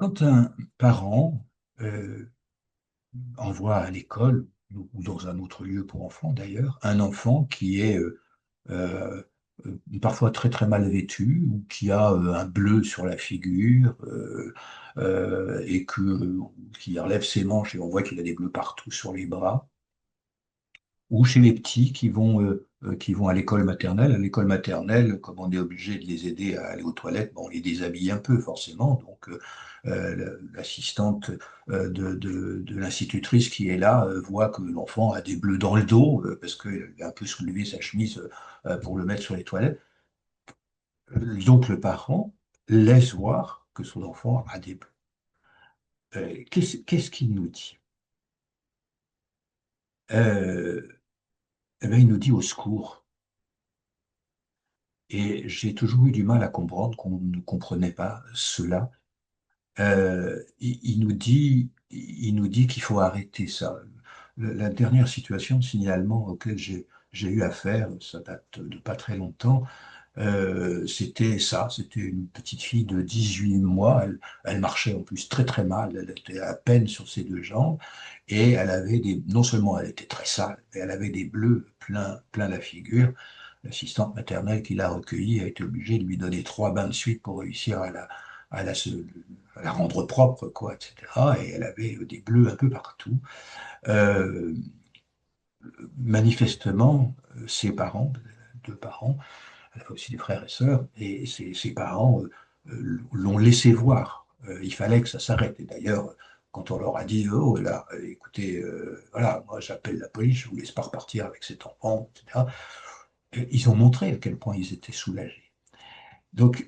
Quand un parent euh, envoie à l'école, ou dans un autre lieu pour enfants d'ailleurs, un enfant qui est euh, parfois très très mal vêtu, ou qui a un bleu sur la figure, et qui enlève ses manches et on voit qu'il a des bleus partout sur les bras, ou chez les petits qui vont à l'école maternelle. À l'école maternelle, comme on est obligé de les aider à aller aux toilettes, bon, on les déshabille un peu forcément. Donc, l'assistante de l'institutrice qui est là voit que l'enfant a des bleus dans le dos parce qu'il a un peu soulevé sa chemise pour le mettre sur les toilettes. Donc, le parent laisse voir que son enfant a des bleus. Qu'est-ce qu'il nous dit? Euh, eh bien, il nous dit au secours. Et j'ai toujours eu du mal à comprendre qu'on ne comprenait pas cela. Il nous dit qu'il faut arrêter ça. La dernière situation de signalement auquel j'ai eu affaire, ça date de pas très longtemps, c'était ça. C'était une petite fille de 18 mois. Elle marchait en plus très très mal. Elle était à peine sur ses deux jambes. Et elle avait non seulement elle était très sale, mais elle avait des bleus plein la figure. L'assistante maternelle qui l'a recueillie a été obligée de lui donner 3 bains de suite pour réussir à la, se- à la rendre propre, quoi, etc. Et elle avait des bleus un peu partout. Euh, Manifestement, ses parents, deux parents, elle avait aussi des frères et sœurs, et ses parents l'ont laissé voir. Il fallait que ça s'arrête. Et d'ailleurs, quand on leur a dit, oh là, écoutez, voilà, moi j'appelle la police, je vous laisse pas repartir avec cet enfant, etc. Ils ont montré à quel point ils étaient soulagés. Donc,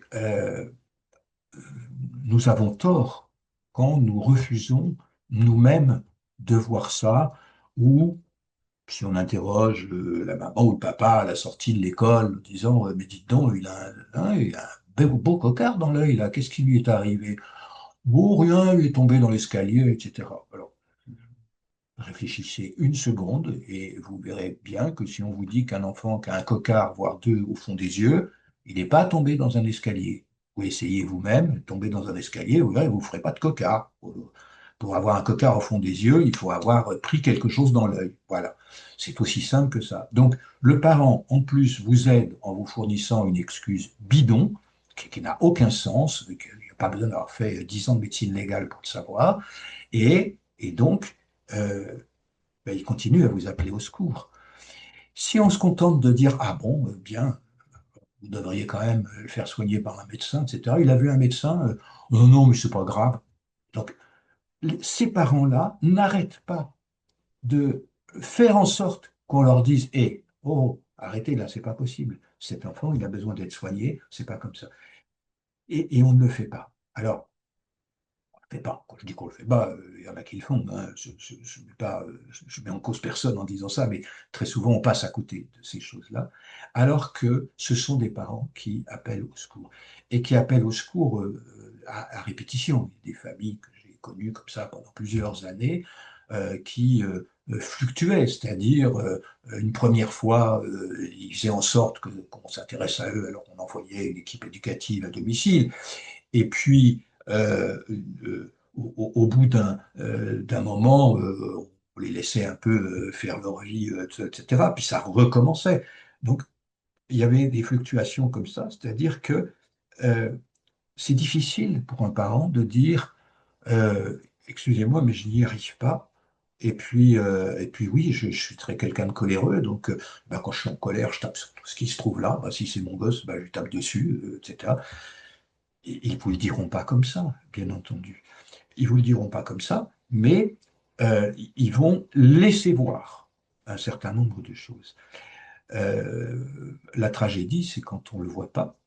nous avons tort quand nous refusons nous-mêmes de voir ça, ou si on interroge la maman ou le papa à la sortie de l'école, en disant mais dites donc, il a un beau cocard dans l'œil, là, qu'est-ce qui lui est arrivé? Bon, rien, il est tombé dans l'escalier, etc. Alors, réfléchissez une seconde et vous verrez bien que si on vous dit qu'un enfant qui a un cocard, voire deux, au fond des yeux, il n'est pas tombé dans un escalier. Vous essayez vous-même de tomber dans un escalier, vous verrez, vous ne ferez pas de cocard. Pour avoir un cocard au fond des yeux, il faut avoir pris quelque chose dans l'œil. Voilà. C'est aussi simple que ça. Donc, le parent, en plus, vous aide en vous fournissant une excuse bidon, qui n'a aucun sens, il n'y a pas besoin d'avoir fait 10 ans de médecine légale pour le savoir, et donc, euh, ben, il continue à vous appeler au secours. Si on se contente de dire, ah bon, bien, vous devriez quand même le faire soigner par un médecin, etc. Il a vu un médecin, non, non, mais c'est pas grave. Donc, ces parents-là n'arrêtent pas de faire en sorte qu'on leur dise, hé, oh, arrêtez là, c'est pas possible. Cet enfant, il a besoin d'être soigné, c'est pas comme ça. Et on ne le fait pas. Alors, fait pas. Quand je dis qu'on le fait pas, il y en a qui le font, hein. Je mets pas, je mets en cause personne en disant ça, mais très souvent on passe à côté de ces choses-là, alors que ce sont des parents qui appellent au secours et qui appellent au secours à répétition. Il y a des familles que j'ai connues comme ça pendant plusieurs années qui fluctuaient, c'est-à-dire une première fois, ils faisaient en sorte qu'on s'intéresse à eux, alors on envoyait une équipe éducative à domicile. Et puis, au bout d'un moment, on les laissait un peu faire leur vie, etc. Puis ça recommençait. Donc, il y avait des fluctuations comme ça, c'est-à-dire que euh, c'est difficile pour un parent de dire excusez-moi, mais je n'y arrive pas. Et puis oui, je suis très quelqu'un de coléreux, donc ben, quand je suis en colère, je tape sur tout ce qui se trouve là. Ben, si c'est mon gosse, ben, je lui tape dessus, etc. Ils ne vous le diront pas comme ça, bien entendu. Ils ne vous le diront pas comme ça, mais ils vont laisser voir un certain nombre de choses. La tragédie, c'est quand on ne le voit pas.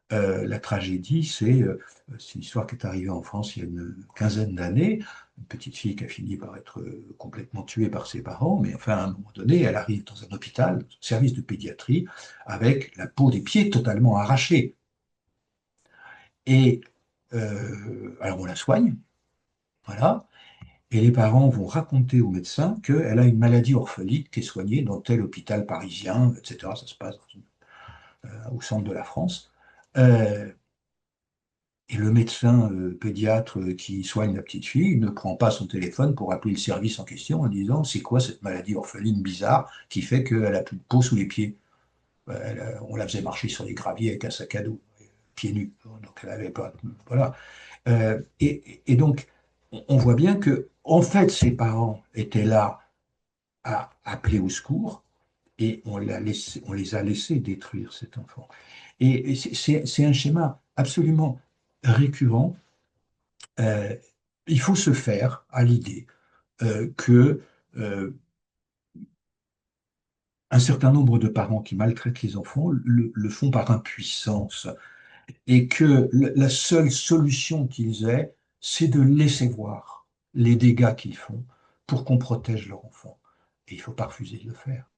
La tragédie, c'est une histoire qui est arrivée en France il y a une quinzaine d'années. Une petite fille qui a fini par être complètement tuée par ses parents, mais enfin, à un moment donné, elle arrive dans un hôpital, service de pédiatrie, avec la peau des pieds totalement arrachée. Et alors on la soigne, voilà, et les parents vont raconter au médecin qu'elle a une maladie orpheline qui est soignée dans tel hôpital parisien, etc. Ça se passe au centre de la France. Euh, Et le médecin pédiatre qui soigne la petite fille ne prend pas son téléphone pour appeler le service en question en disant c'est quoi cette maladie orpheline bizarre qui fait qu'elle a plus de peau sous les pieds. On la faisait marcher sur les graviers avec un sac à dos, pieds nus. Donc elle avait pas. Voilà. Et donc, on voit bien que, en fait, ses parents étaient là à appeler au secours et on les a laissés détruire cet enfant. Et c'est un schéma absolument récurrent. Euh, il faut se faire à l'idée que un certain nombre de parents qui maltraitent les enfants le font par impuissance et que la seule solution qu'ils aient, c'est de laisser voir les dégâts qu'ils font pour qu'on protège leur enfant. Et il ne faut pas refuser de le faire.